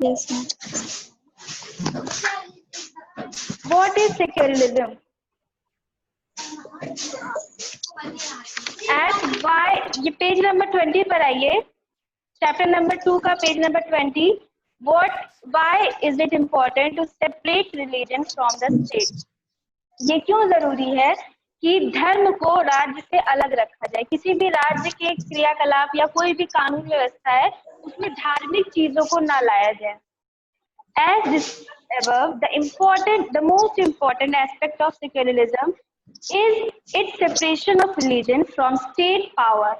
Yes, ma'am. What is secularism? And why? ये page number 20 पर आइए, चैप्टर नंबर 2 का page number 20. Why is it important to separate religion from the state? ये क्यों जरूरी है कि धर्म को राज्य से अलग रखा जाए? किसी भी राज्य के क्रियाकलाप या कोई भी कानून व्यवस्था है उसमें धार्मिक चीजों को ना लाया जाए. As discussed above, the most important aspect of secularism is its separation of religion from state power.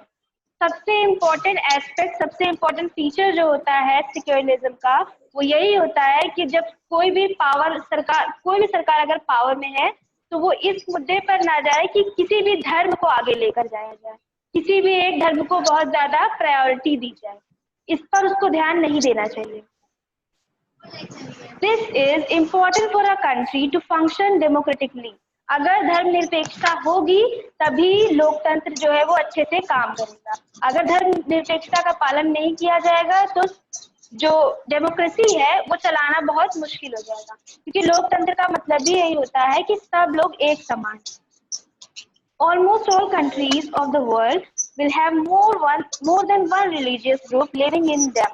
सबसे इम्पोर्टेंट एस्पेक्ट, सबसे इम्पोर्टेंट फीचर जो होता है सेक्युलरिज्म का, वो यही होता है कि जब कोई भी सरकार अगर पावर में है तो वो इस मुद्दे पर ना जाए कि किसी भी धर्म को आगे लेकर जाया जाए, किसी भी एक धर्म को बहुत ज्यादा प्रायोरिटी दी जाए, इस पर उसको ध्यान नहीं देना चाहिए. This is important for a country to function democratically. अगर धर्मनिरपेक्षता होगी तभी लोकतंत्र जो है वो अच्छे से काम करेगा. अगर धर्मनिरपेक्षता का पालन नहीं किया जाएगा तो जो डेमोक्रेसी है वो चलाना बहुत मुश्किल हो जाएगा, क्योंकि लोकतंत्र का मतलब भी यही होता है कि सब लोग एक समान. Almost all countries of the world will have more than one religious group living in them.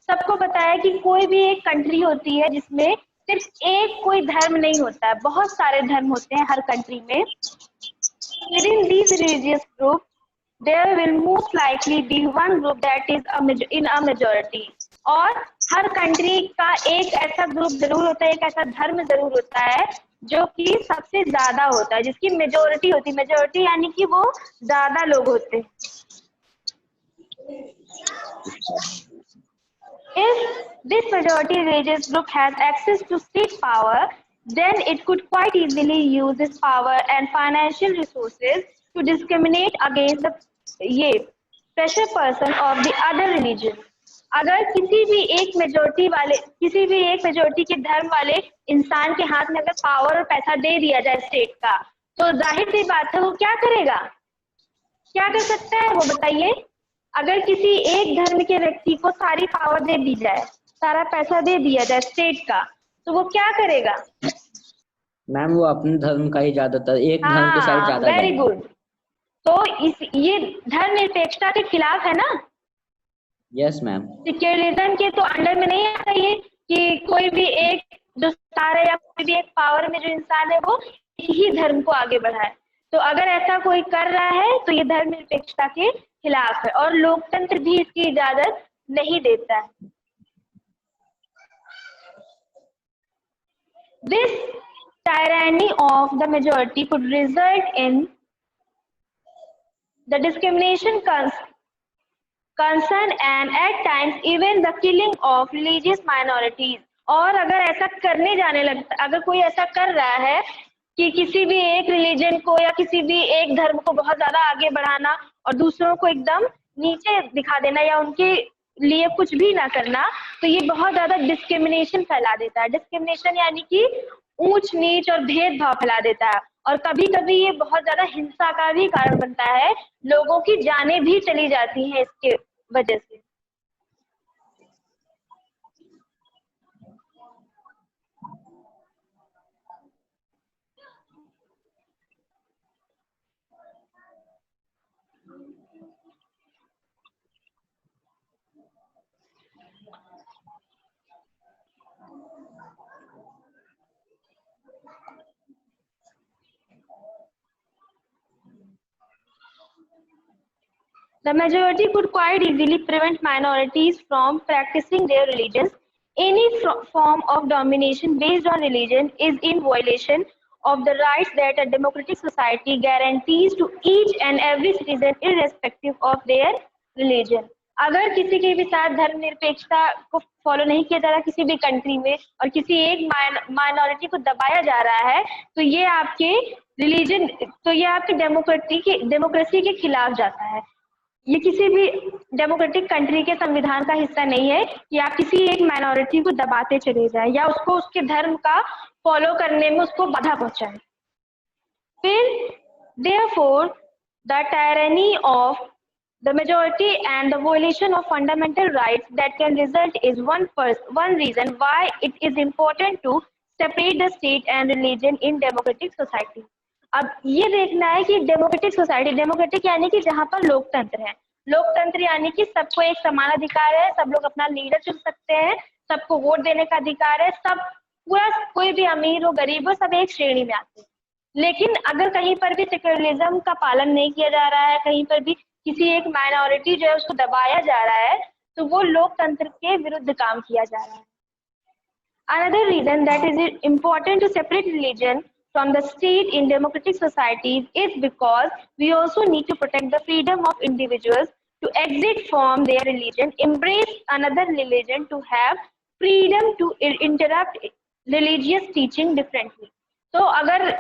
सबको पता है कि कोई भी एक कंट्री होती है जिसमें सिर्फ एक कोई धर्म नहीं होता है, बहुत सारे धर्म होते हैं हर कंट्री में. Within these religious groups, there will most likely be one group that is in a majority. और हर कंट्री का एक ऐसा ग्रुप जरूर होता है, एक ऐसा धर्म जरूर होता है जो कि सबसे ज्यादा होता है, जिसकी मेजोरिटी होती है. मेजोरिटी यानी कि वो ज्यादा लोग होते हैं. If this majority religious group has access to state power, then it could quite easily use this power and financial resources to discriminate against the pressure person of the other religion. अगर किसी भी एक majority के धर्म वाले इंसान के हाथ में अगर पावर और पैसा दे दिया जाए स्टेट का, तो जाहिर सी बात है वो क्या करेगा, क्या कर सकता है वो बताइए. अगर किसी एक धर्म के व्यक्ति को सारी पावर दे दी जाए, सारा पैसा दे दिया जाए स्टेट का, तो वो क्या करेगा? मैम वो अपने धर्म का ही ज्यादातर एक धर्म के साइड ज्यादा. Very good. तो ये धर्मनिरपेक्षता के खिलाफ है ना? Yes ma'am. सेक्युलरिज्म के तो अंडर में नहीं आता ये कि कोई भी एक जो सारे या कोई भी एक पावर में जो इंसान है वो ही धर्म को आगे बढ़ाए. तो अगर ऐसा कोई कर रहा है तो ये धर्मनिरपेक्षता के खिलाफ है और लोकतंत्र भी इसकी इजाजत नहीं देता है. This tyranny of the majority could result in the discrimination, concern and at times even the killing of religious minorities. और अगर ऐसा करने जाने लगता, अगर कोई ऐसा कर रहा है कि किसी भी एक रिलीजन को या किसी भी एक धर्म को बहुत ज्यादा आगे बढ़ाना और दूसरों को एकदम नीचे दिखा देना या उनके लिए कुछ भी ना करना, तो ये बहुत ज्यादा डिस्क्रिमिनेशन फैला देता है. डिस्क्रिमिनेशन यानी कि ऊंच नीच और भेदभाव फैला देता है, और कभी कभी ये बहुत ज्यादा हिंसा का भी कारण बनता है. लोगों की जानें भी चली जाती हैं इसके वजह से. The majority could quite easily prevent minorities from practicing their religions. Any form of domination based on religion is in violation of the rights that a democratic society guarantees to each and every citizen irrespective of their religion. अगर किसी के भी साथ धर्मनिरपेक्षता को follow नहीं किया जा रहा किसी भी कंट्री में और किसी एक माइनॉरिटी को दबाया जा रहा है, तो ये आपके रिलीजन, तो ये आपके डेमोक्रेसी के खिलाफ जाता है. ये किसी भी डेमोक्रेटिक कंट्री के संविधान का हिस्सा नहीं है कि आप किसी एक माइनॉरिटी को दबाते चले जाए या उसको उसके धर्म का फॉलो करने में उसको बाधा पहुंचाए. फिर therefore the tyranny of The majority and the violation of fundamental rights that can result is one reason why it is important to separate the state and religion in democratic society. अब ये देखना है कि democratic society, democratic यानी कि जहाँ पर लोकतंत्र है, लोकतंत्र यानी कि सबको एक समान अधिकार है, सब लोग अपना लीडर चुन सकते हैं, सबको वोट देने का अधिकार है, सब पूरा कोई भी अमीर हो गरीब हो सब एक श्रेणी में आते हैं। लेकिन अगर कहीं पर भी सेक्युलरिज्म का पालन नहीं किया जा रहा है, कहीं पर भी किसी एक माइनॉरिटी जो है उसको दबाया जा रहा है, तो वो लोकतंत्र के विरुद्ध काम किया जा रहा है। Another reason that is important to separate religion from the state in democratic societies is because we also need to protect the freedom of individuals to exit from their religion, embrace another religion, to have freedom to interrupt religious teaching differently. तो अगर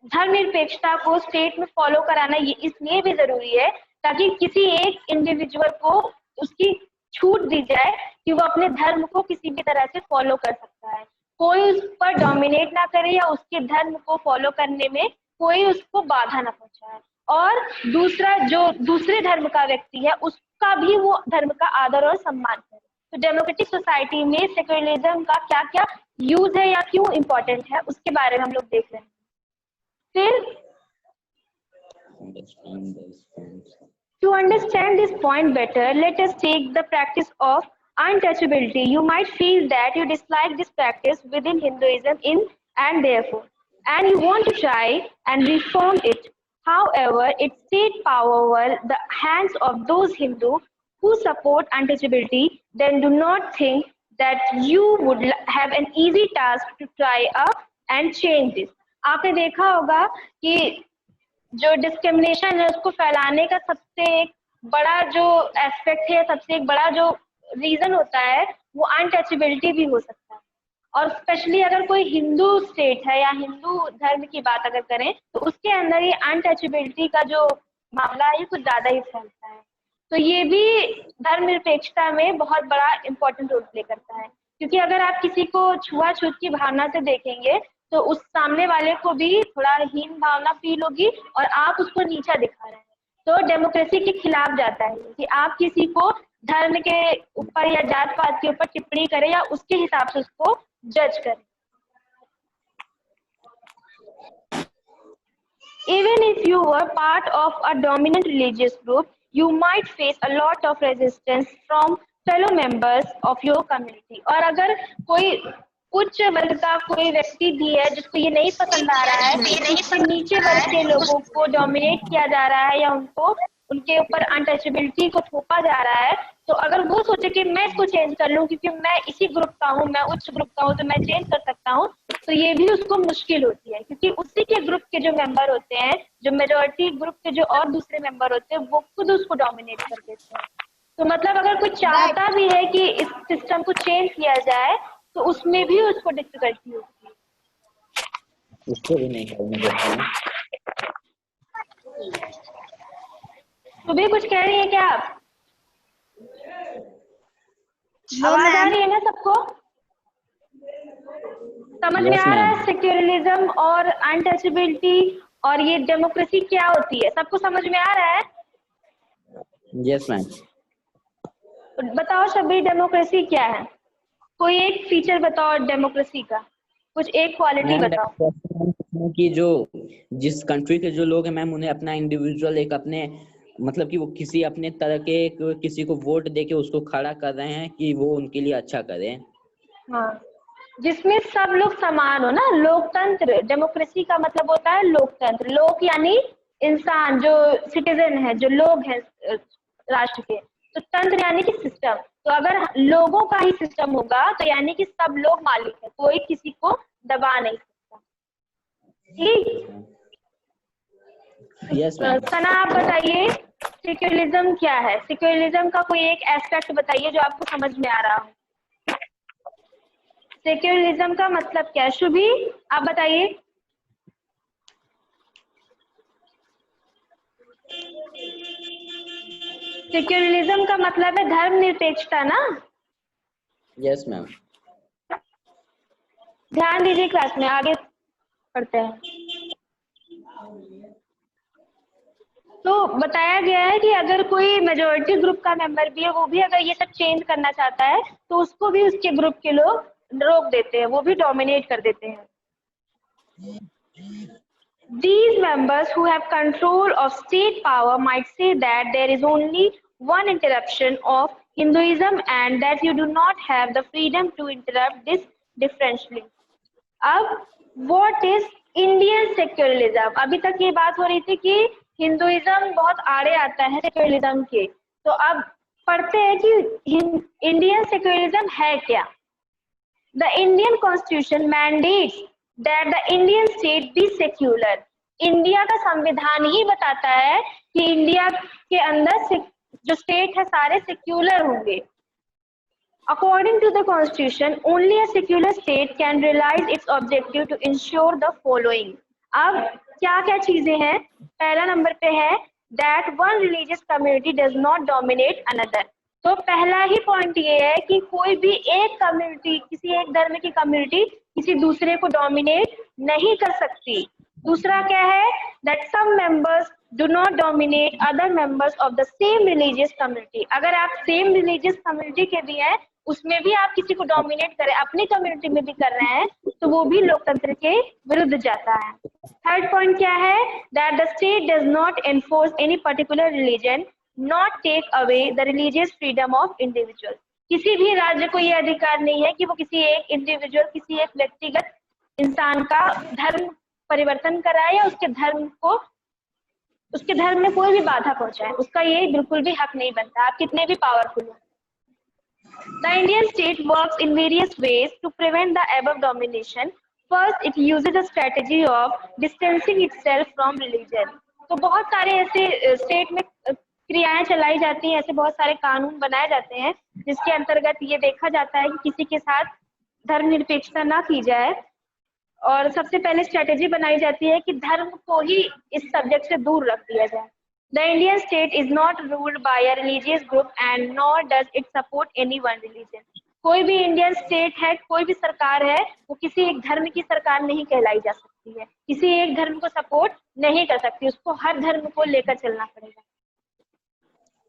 धर्मनिरपेक्षता को state में follow कराना ये इसलिए भी जरूरी है ताकि किसी एक इंडिविजुअल को उसकी छूट दी जाए कि वो अपने धर्म को किसी भी तरह से फॉलो कर सकता है, कोई उस पर डोमिनेट ना करे या उसके धर्म को फॉलो करने में कोई उसको बाधा ना पहुंचाए, और दूसरा जो दूसरे धर्म का व्यक्ति है उसका भी वो धर्म का आदर और सम्मान करे। तो डेमोक्रेटिक सोसाइटी में सेक्युलरिज्म का क्या क्या यूज है या क्यों इम्पोर्टेंट है उसके बारे में हम लोग देख रहे हैं। फिर to understand this point better, let us take the practice of untouchability. You might feel that you dislike this practice within Hinduism and you want to try and reform it. However, it state power over the hands of those Hindus who support untouchability. Then do not think that you would have an easy task to try and change this. आपने देखा होगा कि जो discrimination है उसको फैलाने का सबसे एक बड़ा जो एस्पेक्ट है, सबसे एक बड़ा जो रीजन होता है वो अनटचेबिलिटी भी हो सकता है। और स्पेशली अगर कोई हिंदू स्टेट है या हिंदू धर्म की बात अगर करें तो उसके अंदर ये अनटचेबिलिटी का जो मामला है ये कुछ ज्यादा ही फैलता है। तो ये भी धर्मनिरपेक्षता में बहुत बड़ा इम्पोर्टेंट रोल प्ले करता है, क्योंकि अगर आप किसी को छुआछूत की भावना से देखेंगे तो उस सामने वाले को भी थोड़ा हीन भावना फील होगी और आप उसको नीचा दिखा रहे हैं। तो डेमोक्रेसी के खिलाफ जाता है कि आप किसी को धर्म के ऊपर या जात पात के ऊपर टिप्पणी करें या उसके हिसाब से उसको जज करें। Even if you were part of a dominant religious group, you might face a lot of resistance from fellow members of your community. और अगर कोई उच्च वर्ग का कोई व्यक्ति भी है जिसको ये नहीं पसंद आ रहा है कि नीचे वर्ग के लोगों को डोमिनेट किया जा रहा है या उनको उनके ऊपर अनटचेबिलिटी को थोपा जा रहा है, तो अगर वो सोचे कि मैं इसको चेंज कर लूं क्योंकि मैं इसी ग्रुप का हूँ, मैं उच्च ग्रुप का हूँ तो मैं चेंज कर सकता हूँ, तो ये भी उसको मुश्किल होती है क्योंकि उसी के ग्रुप के जो मेंबर होते हैं, जो मेजोरिटी ग्रुप के जो और दूसरे मेंबर होते हैं वो खुद उसको डोमिनेट कर देते हैं। तो मतलब अगर कोई चाहता भी है कि इस सिस्टम को चेंज किया जाए तो उसमें भी उसको डिफिकल्टी होती है। उसको भी नहीं करना। तो भी कुछ कह रही है क्या आप? आवाज आ रही है ना सबको? समझ में आ रहा है सेक्युलरिज्म और अनटचेबिलिटी और ये डेमोक्रेसी क्या होती है? सबको समझ में आ रहा है? Yes ma'am. बताओ शबीर, डेमोक्रेसी क्या है? कोई एक फीचर बताओ डेमोक्रेसी का, कुछ एक क्वालिटी बताओ। कि जो जिस कंट्री के जो लोग हैं मैम उन्हें अपना इंडिविजुअल एक अपने मतलब कि वो किसी अपने तरह के किसी को वोट देके उसको खड़ा कर रहे हैं कि वो उनके लिए अच्छा करे। हाँ, जिसमें सब लोग समान हो ना। लोकतंत्र, डेमोक्रेसी का मतलब होता है लोकतंत्र। लोक यानी इंसान, जो सिटीजन है, जो लोग हैं राष्ट्र के, तो तंत्र यानी कि सिस्टम। तो अगर लोगों का ही सिस्टम होगा तो यानी कि सब लोग मालिक है, कोई किसी को दबा नहीं सकता। ठीक? यस सना आप बताइए सेक्युलरिज्म क्या है? सेक्युलरिज्म का कोई एक एस्पेक्ट बताइए जो आपको समझ में आ रहा हो। सेक्युलरिज्म का मतलब क्या है? शुभी आप बताइए। सेक्युलरिज्म का मतलब है धर्मनिरपेक्षता ना? Yes ma'am. ध्यान दीजिए, क्लास में आगे पढ़ते हैं। तो बताया गया है कि अगर कोई मेजोरिटी ग्रुप का मेंबर भी है, वो भी अगर ये सब चेंज करना चाहता है तो उसको भी उसके ग्रुप के लोग रोक देते हैं, वो भी डोमिनेट कर देते हैं। These members who have control of state power might say that there is only one interruption of Hinduism and that you do not have the freedom to interrupt this differentially. अब what is Indian secularism? अभी तक ये बात हो रही थी कि Hinduism बहुत आड़े आता है सेक्युलरिज्म के, तो अब पढ़ते हैं कि इंडियन सेक्युलरिज्म है क्या। The Indian Constitution mandates that the Indian state be secular. India का संविधान ही बताता है कि इंडिया के अंदर जो स्टेट है सारे सेक्युलर होंगे। According to the Constitution, only a secular state can realize its objective to ensure the following. अब क्या क्या चीजें हैं? पहला नंबर पे है that one religious community does not dominate another. तो पहला ही पॉइंट ये है कि कोई भी एक कम्युनिटी, किसी एक धर्म की कम्युनिटी किसी दूसरे को डोमिनेट नहीं कर सकती। दूसरा क्या है? that some members do not dominate other members of the same religious community. अगर आप सेम रिलीजियस कम्युनिटी के भी हैं, उसमें भी आप किसी को डोमिनेट करें, अपनी कम्युनिटी में भी कर रहे हैं, तो वो भी लोकतंत्र के विरुद्ध जाता है। थर्ड पॉइंट क्या है? that the state does not enforce any particular religion, not take away the religious freedom of individual. किसी भी राज्य को ये अधिकार नहीं है कि वो किसी एक इंडिविजुअल, किसी एक व्यक्तिगत इंसान का धर्म परिवर्तन कराए या उसके धर्म में कोई भी बाधा पहुंचाए, उसका ये बिल्कुल भी हक नहीं बनता, आप कितने भी पावरफुल हो। The Indian state works in various ways to prevent the above domination. First, it uses a strategy of distancing itself from religion. तो बहुत सारे ऐसे स्टेट में क्रियाएं चलाई जाती हैं, ऐसे बहुत सारे कानून बनाए जाते हैं जिसके अंतर्गत ये देखा जाता है कि किसी के साथ धर्मनिरपेक्षता ना की जाए। और सबसे पहले स्ट्रेटेजी बनाई जाती है कि धर्म को ही इस सब्जेक्ट से दूर रख दिया जाए। The Indian state is not ruled by a religious group and nor does it support any one religion. कोई भी इंडियन स्टेट है, कोई भी सरकार है, वो किसी एक धर्म की सरकार नहीं कहलाई जा सकती है, किसी एक धर्म को सपोर्ट नहीं कर सकती, उसको हर धर्म को लेकर चलना पड़ेगा।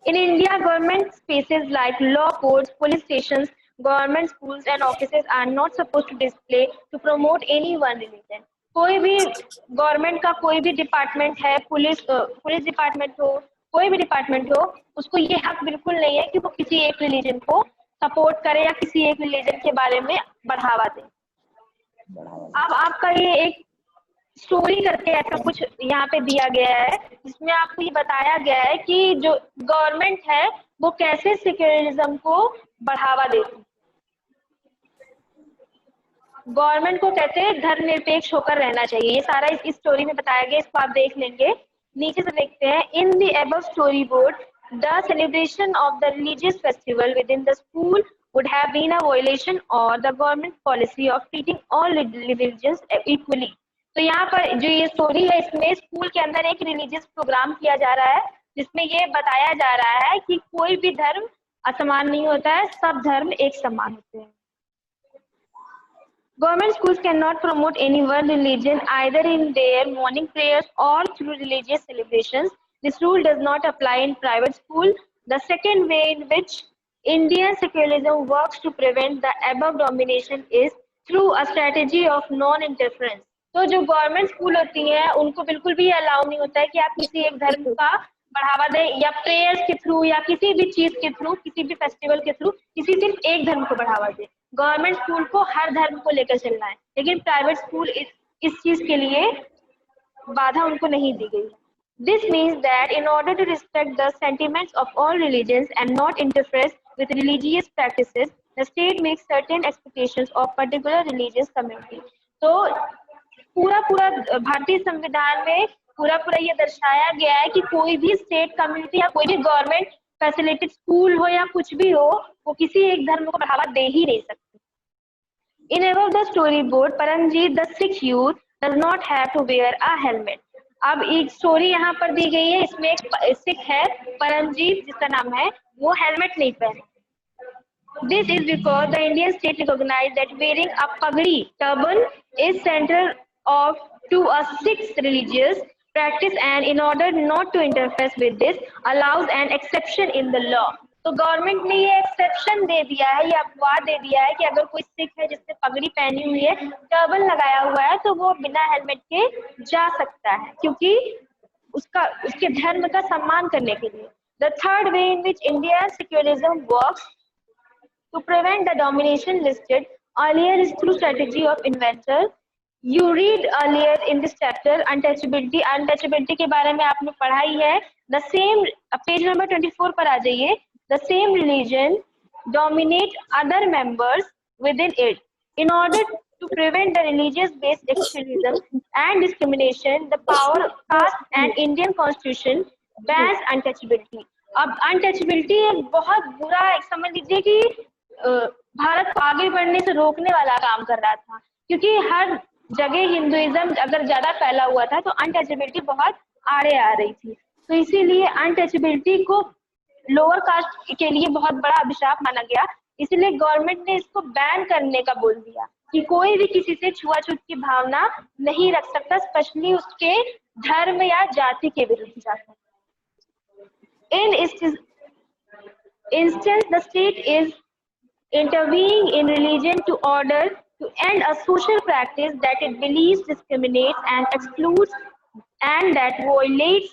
In India, government spaces like law courts, police stations, government schools and offices are not supposed to display to promote any one religion. कोई भी गवर्नमेंट का कोई भी डिपार्टमेंट है, पुलिस डिपार्टमेंट हो, कोई भी डिपार्टमेंट हो, उसको ये हक बिल्कुल नहीं है कि वो किसी एक रिलीजन को सपोर्ट करे या किसी एक रिलीजन के बारे में बढ़ावा दे। अब आपका ये एक स्टोरी करके ऐसा कुछ यहाँ पे दिया गया है जिसमें आपको ये बताया गया है कि जो गवर्नमेंट है वो कैसे सेक्युलरिज्म को बढ़ावा देती है, गवर्नमेंट को कैसे धर्मनिरपेक्ष होकर रहना चाहिए, ये सारा इस स्टोरी में बताया गया, इसको आप देख लेंगे। नीचे से देखते हैं, in the above story board the celebration of the religious festival with in the school would have been a violation or the government policy of treating all religions equally. तो यहाँ पर जो ये स्टोरी है, इसमें स्कूल के अंदर एक रिलीजियस प्रोग्राम किया जा रहा है जिसमें ये बताया जा रहा है कि कोई भी धर्म असमान नहीं होता है, सब धर्म एक समान होते हैं। Government schools cannot promote any one religion either in their morning prayers or through religious celebrations. This rule does not apply in private school. The second way in which Indian secularism works to prevent the above domination is through a strategy of non-interference. तो जो government school होती हैं उनको बिल्कुल भी allow नहीं होता है कि आप किसी एक धर्म का बढ़ावा दें या प्रेयर्स के थ्रू या किसी भी चीज के थ्रू, किसी भी फेस्टिवल के थ्रू किसी सिर्फ एक धर्म को बढ़ावा दें। गवर्नमेंट स्कूल को हर धर्म को लेकर चलना है, लेकिन प्राइवेट स्कूल इस चीज के लिए बाधा उनको नहीं दी गई। This means that in order to respect the sentiments of all religions and not interfere with religious practices, the state makes certain expectations of particular religious community. तो पूरा भारतीय संविधान में पूरा ये दर्शाया गया है कि कोई भी स्टेट कम्युनिटी या कोई भी गवर्नमेंट फैसिलिटेड स्कूल हो या कुछ भी हो, वो किसी एक धर्म को बढ़ावा दे ही नहीं सकती। In above the storyboard, Paramjit, the Sikh youth, does not have to wear a helmet. अब एक स्टोरी यहाँ पर दी गई है, इसमें एक सिख है परमजीत जिसका नाम है, वो हेलमेट नहीं पहने। This is because the Indian state recognized that wearing a pagdi turban is central to a Sikh religious practice, and in order not to interfere with this, allows an exception in the law. तो government ने ये exception दे दिया है, ये अपवाद दे दिया है कि अगर कोई सिख है जिसने पगड़ी पहनी हुई है, टर्बन लगाया हुआ है, तो वो बिना हेलमेट के जा सकता है, क्योंकि उसके धर्म का सम्मान करने के लिए. The third way in which India's secularism works to prevent the domination listed earlier is through strategy of inventor. You read earlier in this chapter untouchability. Untouchability के बारे में आपने पढ़ा ही है. The same page number 24 पर आ जाइए. The same religion dominate other members within it. In order to prevent the religious-based extremism and discrimination, the power caste and Indian Constitution bans untouchability. अब untouchability एक बहुत बुरा, एक समझ लीजिए कि भारत को आगे बढ़ने से रोकने वाला काम कर रहा था, क्योंकि हर जगह हिंदुइज्म अगर ज्यादा फैला हुआ था तो अनटचेबिलिटी बहुत आड़े आ रही थी. तो इसीलिए अनटचेबिलिटी को लोअर कास्ट के लिए बहुत बड़ा अभिशाप माना गया. इसीलिए गवर्नमेंट ने इसको बैन करने का बोल दिया कि कोई भी किसी से छुआछूत की भावना नहीं रख सकता, स्पेशली उसके धर्म या जाति के विरुद्ध जाकर. In instance, the state is intervening in religion to order to end a social practice that it believes discriminates and excludes and that violates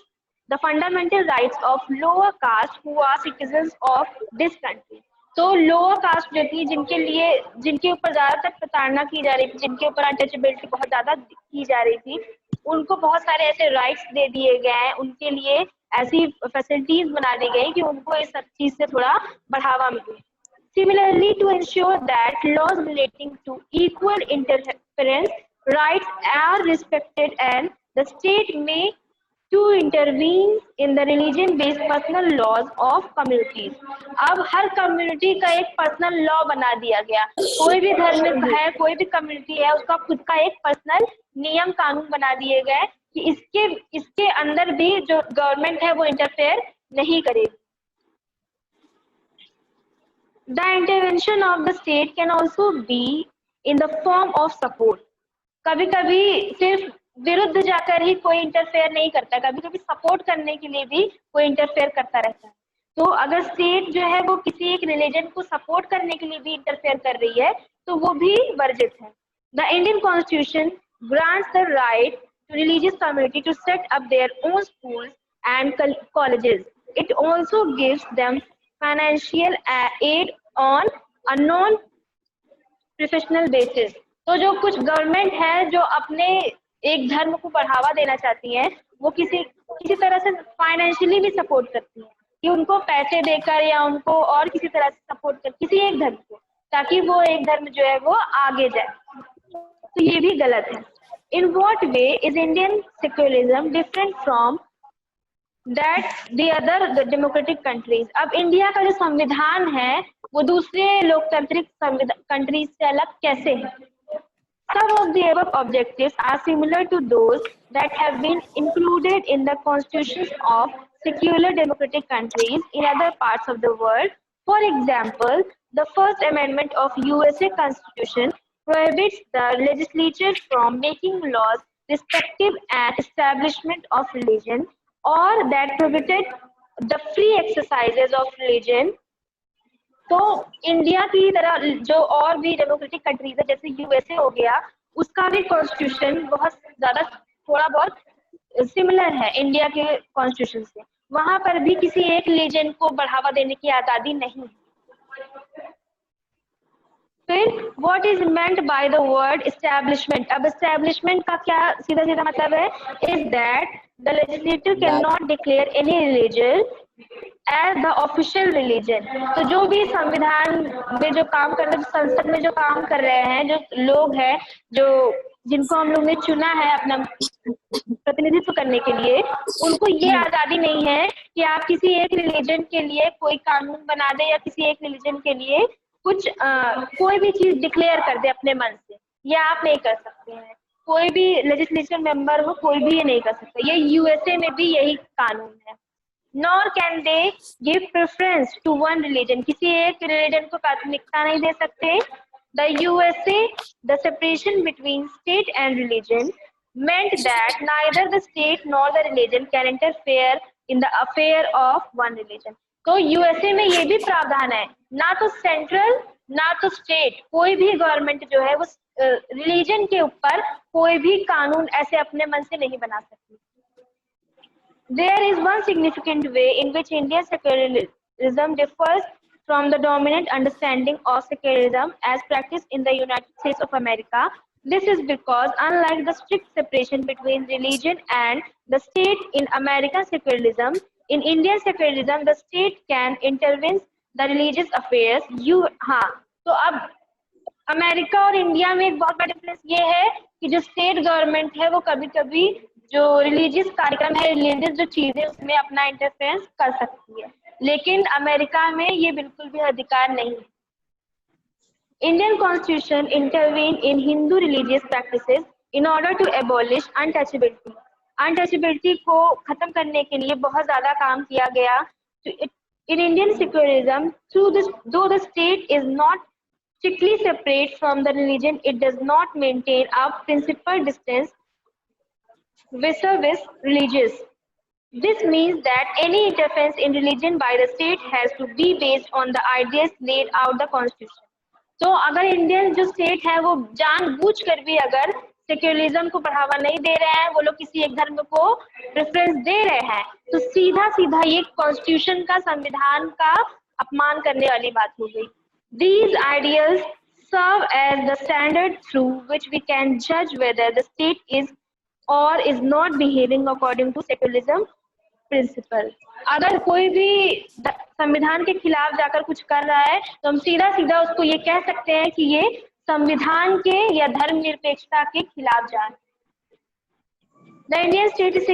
the fundamental rights of lower caste who are citizens of this country. तो lower caste जो थी, जिनके ऊपर ज्यादातर प्रताड़ना की जा रही थी, जिनके ऊपर अनटचेबिलिटी बहुत ज्यादा की जा रही थी, उनको बहुत सारे ऐसे राइट्स दे दिए गए हैं, उनके लिए ऐसी फैसिलिटीज बना दी गई कि उनको इस सब चीज से थोड़ा बढ़ावा मिले. Similarly, to ensure that laws relating to equal interference rights are respected and the state may to intervene in the religion-based personal laws of communities. अब हर कम्युनिटी का एक पर्सनल लॉ बना दिया गया. कोई भी धर्म है, कोई भी कम्युनिटी है, उसका खुद का एक पर्सनल नियम कानून बना दिए गए कि इसके अंदर भी जो गवर्नमेंट है वो इंटरफेयर नहीं करेगी. The intervention of the state can also be in the form of support. कभी-कभी सिर्फ विरुद्ध जाकर ही कोई इंटरफेयर नहीं करता, कभी-कभी सपोर्ट करने के लिए भी कोई इंटरफेयर करता रहता है. तो अगर स्टेट जो है वो किसी एक रिलीजन को सपोर्ट करने के लिए भी इंटरफेयर कर रही है तो वो भी वर्जित है. The Indian Constitution grants the right to religious community to set up their own schools and colleges. It also gives them financial aid on a non-professional basis. तो जो कुछ गवर्नमेंट है जो अपने एक धर्म को बढ़ावा देना चाहती है, वो किसी तरह से फाइनेंशियली भी सपोर्ट करती है कि उनको पैसे देकर या उनको और किसी तरह से सपोर्ट कर किसी एक धर्म को, ताकि वो एक धर्म जो है वो आगे जाए. तो ये भी गलत है. In what way is Indian secularism different from that the other democratic countries? अब इंडिया का जो संविधान है वो दूसरे लोकतांत्रिक कंट्रीज से अलग कैसे है? Some of the above objectives are similar to those that have been included in the constitutions of secular democratic countries in other parts of the world. For example, the First Amendment of USA Constitution prohibits the legislature from making laws respective an establishment of religion or that prohibited the free exercises of religion. तो India की तरह जो और भी democratic countries है जैसे USA हो गया, उसका भी कॉन्स्टिट्यूशन बहुत ज्यादा थोड़ा बहुत सिमिलर है इंडिया के कॉन्स्टिट्यूशन से. वहां पर भी किसी एक रिलीजन को बढ़ावा देने की आजादी नहीं है. फिर what is meant by the word establishment? अब एस्टैब्लिशमेंट का क्या सीधा सीधा मतलब है? Is that the legislator can not declare any religion as the official religion. तो जो भी संविधान में जो काम कर रहे, संसद में जो काम कर रहे हैं, जो लोग हैं जिनको हम लोग ने चुना है अपना प्रतिनिधित्व करने के लिए, उनको ये आजादी नहीं है कि आप किसी एक रिलीजन के लिए कोई कानून बना दे या किसी एक रिलीजन के लिए कुछ कोई भी चीज डिक्लेयर कर दे अपने मन से. ये आप नहीं कर सकते हैं. कोई भी लेजिस्लेचर मेंबर हो, कोई भी ये नहीं कर सकता. ये यूएसए में भी यही कानून है. Nor can they give preference to one religion. किसी एक रिलीजन को प्राथमिकता नहीं दे सकते. The USA, the separation between state and religion meant that neither the state nor the religion can interfere in the affair of one religion. तो USA में ये भी प्रावधान है, ना तो सेंट्रल ना तो स्टेट, कोई भी गवर्नमेंट जो है वो रिलीजन के ऊपर कोई भी कानून ऐसे अपने मन से नहीं बना सकती. There is one significant way in which Indian secularism differs from the dominant understanding of secularism as practiced in the United States of America. This is because, unlike the strict separation between religion and the state in American secularism, in Indian secularism, the state can intervene the religious affairs. हाँ, तो अब America और India में एक बहुत बड़ा difference ये है कि जो स्टेट गवर्नमेंट है वो कभी-कभी जो रिलीजियस कार्यक्रम है, रिलीजियस जो चीजें उसमें अपना इंटरफेरेंस कर सकती है, लेकिन अमेरिका में ये बिल्कुल भी अधिकार नहीं है. Indian Constitution intervened in Hindu religious practices in order to abolish untouchability. Untouchability को खत्म करने के लिए बहुत ज्यादा काम किया गया. In Indian secularism, though the state is not strictly separate from the religion, it does not maintain a principal distance vis-a-vis religious. This means that any interference in religion by the state has to be based on the ideas laid out the Constitution. तो अगर Indian जो state है वो जानबूझकर भी अगर secularism को बढ़ावा नहीं दे रहे हैं, वो लोग किसी एक धर्म को प्रेफरेंस दे रहे हैं, तो सीधा सीधा ये कॉन्स्टिट्यूशन का, संविधान का अपमान करने वाली बात हो गई. These ideals serve as the standard through which we can judge whether the state is or is not behaving according to secularism principle. अगर कोई भी संविधान के खिलाफ जाकर कुछ कर रहा है तो हम सीधा सीधा उसको ये कह सकते हैं कि ये संविधान के या धर्मनिरपेक्षता के खिलाफ जा रहा है. The Indian state is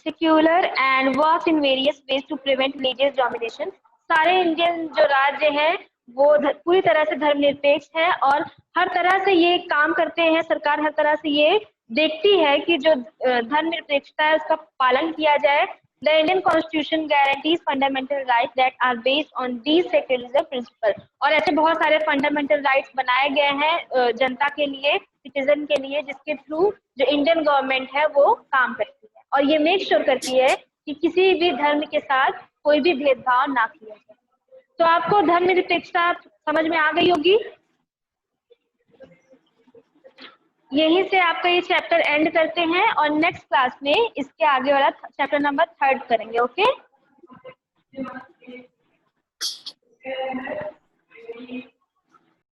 secular and works in various ways to prevent religious domination. सारे इंडियन जो राज्य हैं वो पूरी तरह से धर्मनिरपेक्ष है और हर तरह से ये काम करते हैं. सरकार हर तरह से ये देखती है कि जो धर्मनिरपेक्षता है उसका पालन किया जाए. The Indian Constitution guarantees fundamental rights that are based on these secularism principles. और ऐसे बहुत सारे फंडामेंटल राइट्स बनाए गए हैं जनता के लिए, सिटीजन के लिए, जिसके थ्रू जो इंडियन गवर्नमेंट है वो काम करती है और ये मेक श्योर करती है कि किसी भी धर्म के साथ कोई भी भेदभाव ना किया जाए. तो आपको धर्मनिरपेक्षता समझ में आ गई होगी. यहीं से आपका ये चैप्टर एंड करते हैं और नेक्स्ट क्लास में इसके आगे वाला चैप्टर नंबर 3 करेंगे. ओके.